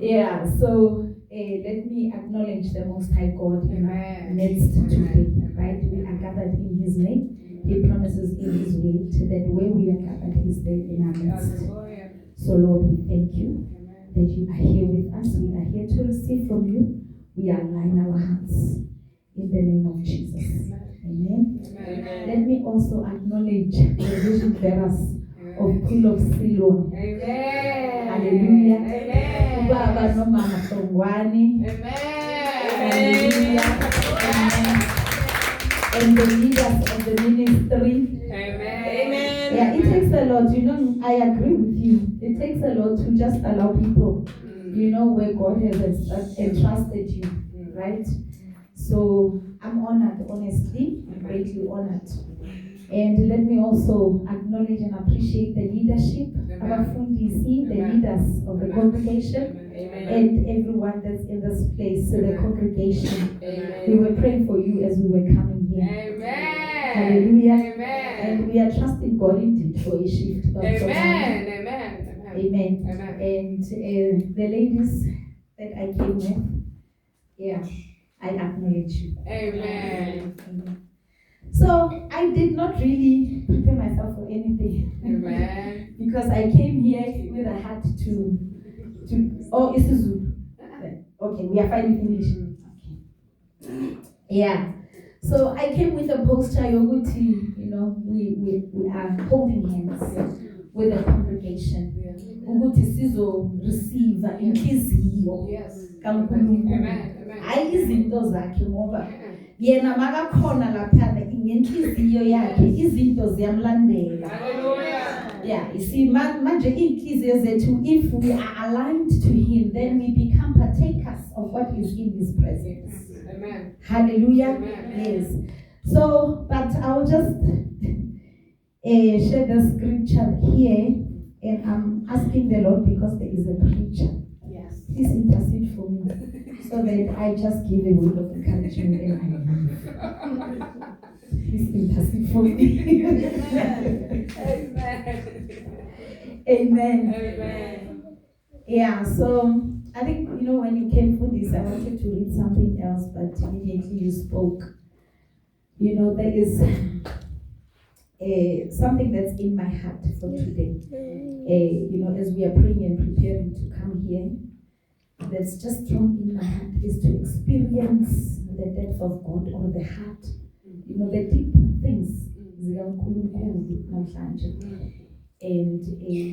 Yeah, so let me acknowledge the Most High God in our midst today, right? We are gathered in His name. He promises in His word that where we are gathered, He's there in our midst. So Lord, we thank you that you are here with us. We are here to receive from you. We align our hearts in the name of Jesus. Amen. Let me also acknowledge the vision bearers of Pool of Siloam. Hallelujah. Baba no Mama Songwani. Hallelujah. Amen. And the leaders of the ministry. Amen. Yeah, it takes a lot. I agree with you. It takes a lot to just allow people, where God has entrusted you, right? So I'm honored, honestly. I'm greatly honored. And let me also acknowledge and appreciate the leadership, our Fundisi, the leaders of the congregation, and everyone that's in this place, the congregation. We were praying for you as we were coming here. Hallelujah. And we are trusting God indeed for a shift. Amen. And the ladies that I came with, yeah, I acknowledge you. Amen. So I did not really prepare myself for anything. Amen. Because I came here with a heart to it's a Zulu. Okay, we are fine in English. Okay. Yeah. So I came with a posture, Yoguti, we are holding hands with the congregation. Ukuthi sizo receive inhliziyo kaNkulunkulu. Hayi izinto zakhe ngoba yena makakhona lapha ngenhliziyo yakhe izinto ziyamlandela. Hallelujah. Yeah, you see manje inhliziyo zethu, if we are aligned to him, then we become partakers of what is in his presence. Amen. Hallelujah. Amen. Yes. So, but I'll just share the scripture here, and I'm asking the Lord because there is a preacher. Yes. Please intercede for me so that I just give a word of encouragement and I leave. Please intercede for me. Amen. Amen. Yeah, so I think, when you came for this, I wanted to read something else, but immediately you spoke. There is something that's in my heart for today. As we are praying and preparing to come here, that's just strong in my heart is to experience the depth of God or the heart, the deep things. And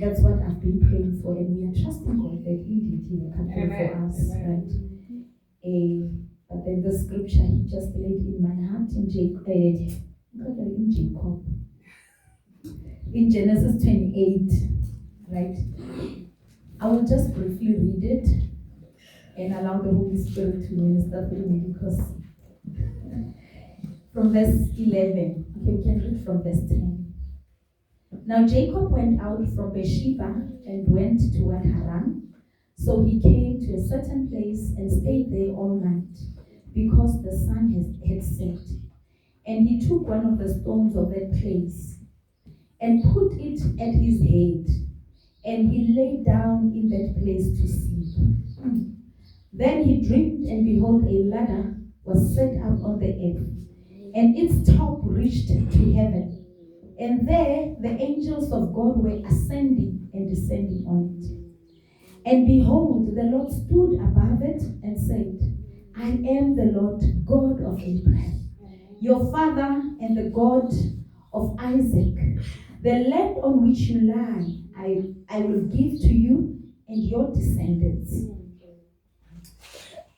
that's what I've been praying for, and we are trusting God that indeed He will come through for us, right? But then the scripture He just laid in my heart in Genesis 28, right? I will just briefly read it and allow the Holy Spirit to minister through me, because from verse 11, okay, we can read from verse 10. Now Jacob went out from Beersheba and went toward Haran. So he came to a certain place and stayed there all night, because the sun had set. And he took one of the stones of that place and put it at his head, and he lay down in that place to sleep. Then he dreamed, and behold, a ladder was set up on the earth, and its top reached to heaven. And there the angels of God were ascending and descending on it. And behold, the Lord stood above it and said, I am the Lord God of Abraham, your father, and the God of Isaac. The land on which you lie, I will give to you and your descendants.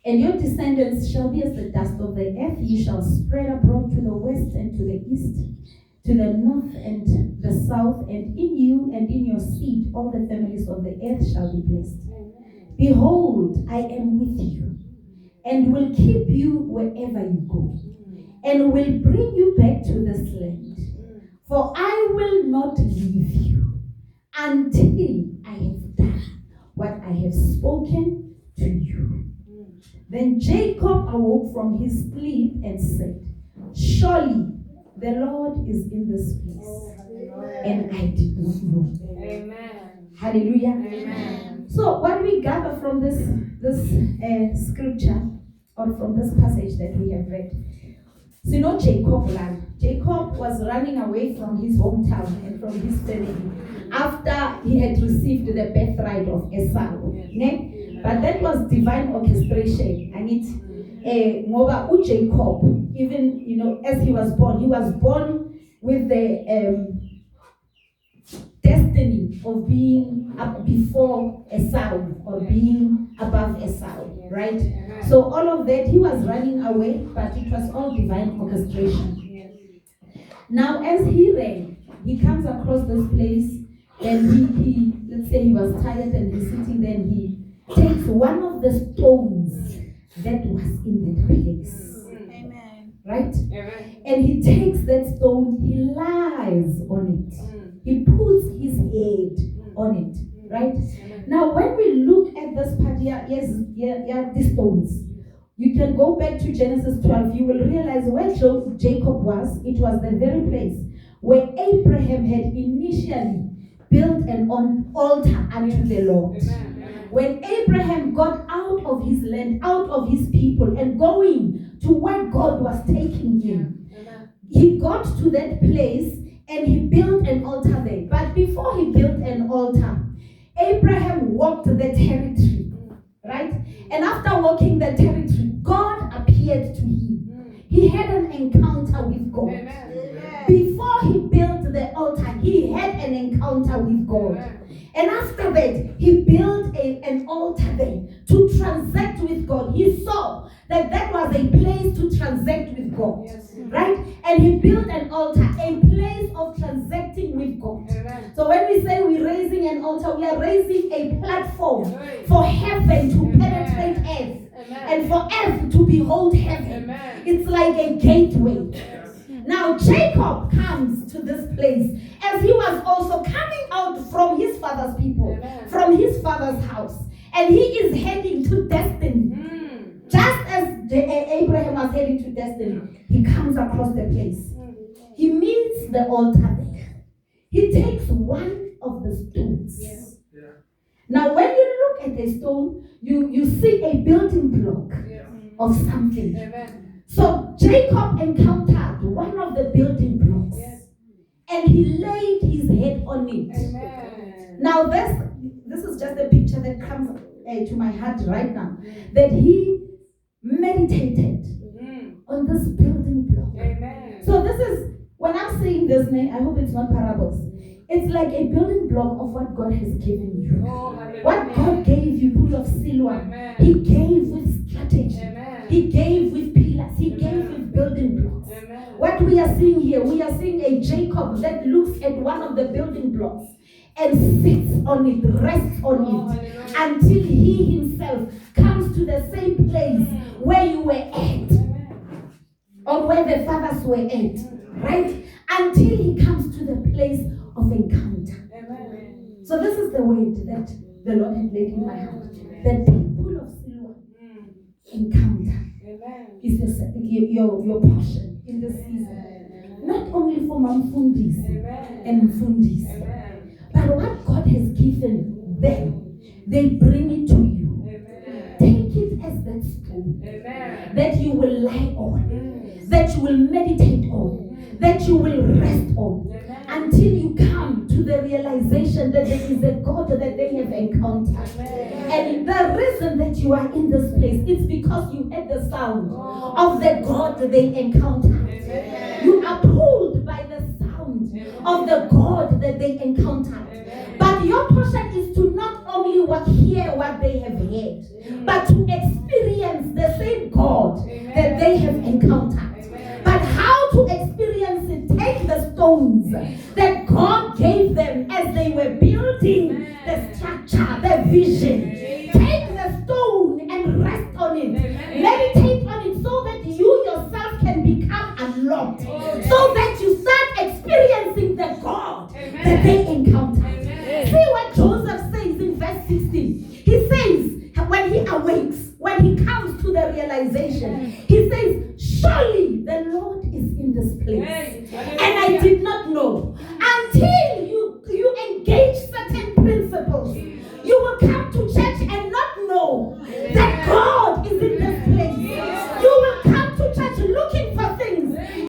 And your descendants shall be as the dust of the earth. You shall spread abroad to the west and to the east, to the north and the south, and in you and in your seed all the families of the earth shall be blessed. Behold, I am with you, and will keep you wherever you go, and will bring you back to this land. For I will not leave you until I have done what I have spoken to you. Then Jacob awoke from his sleep and said, surely the Lord is in this place, and I did not know. Amen. Hallelujah. Amen. So what we gather from this scripture, or from this passage that we have read, so you know Jacob was running away from his hometown and from his family after he had received the birthright of Esau. Ne? But that was divine orchestration. And it's Jacob, even as he was born with the destiny of being up before Esau, or being above Esau, right? So all of that, he was running away, but it was all divine orchestration. Now as he ran, he comes across this place, and he let's say he was tired and he's sitting there, and he takes one of the stones that was in that place. Amen. Right? Amen. And he takes that stone, he lies on it. He puts his head on it, right? Now, when we look at this part here, these stones, you can go back to Genesis 12. You will realize where Jacob was. It was the very place where Abraham had initially built an altar unto the Lord. When Abraham got out of his land, out of his people, and going to where God was taking him, he got to that place and he built an altar there. But before he built an altar, Abraham walked the territory, right? And after walking the territory, God appeared to him. He had an encounter with God. Amen. Before he built the altar, he had an encounter with God. And after that, he built an altar there to transact with God. He saw that that was a place to transact with God. Right? And he built an altar, a place of transacting with God. Amen. So when we say we're raising an altar, we are raising a platform for heaven to penetrate earth, and for earth to behold heaven. It's like a gateway. Now Jacob comes to this place as he was also coming out from his father's people, from his father's house, and he is heading to destiny. Just as Abraham was heading to destiny, he comes across the place. He meets the altar there. He takes one of the stones. Now when you look at a stone, you see a building block of something. So Jacob encountered one of the building blocks, and he laid his head on it. Now this is just a picture that comes to my heart right now, that he meditated on this building block. So this is, when I'm saying this name, I hope it's not parables. It's like a building block of what God has given you. What God gave you, pool of Siloam, He gave with strategy. He gave with pillars. He gave with building blocks. What we are seeing here, we are seeing a Jacob that looks at one of the building blocks and sits on it, rests on it, until he himself comes to the same place where you were at, or where the fathers were at, right? Until he comes to the place of encounter. So this is the word that the Lord had laid in my heart. The people of Siloam encounter is your portion in this season. Not only for Mamfundis and Mfundis, but what God has given them, they bring it to you. Take it as that spoon that you will lie on, that you will meditate on, that you will rest on, until you come to the realization that there is a God that they have encountered. And the reason that you are in this place, it's because you heard the sound of the God that they encountered. You are pulled by the sound of the God that they encountered. But your portion is to not only hear what they have heard, but to experience the same God that they have encountered. But how to experience it? Take the stones that God gave them as they were building the structure, the vision. Take the stone and rest on it. Meditate on it so that you yourself can become unlocked. So that you start experiencing the God that they encountered. See what Joseph says in verse 16. He says, when he awakes, when he comes to the realization, he says, surely the Lord is in this place. And I did not know until you engage certain principles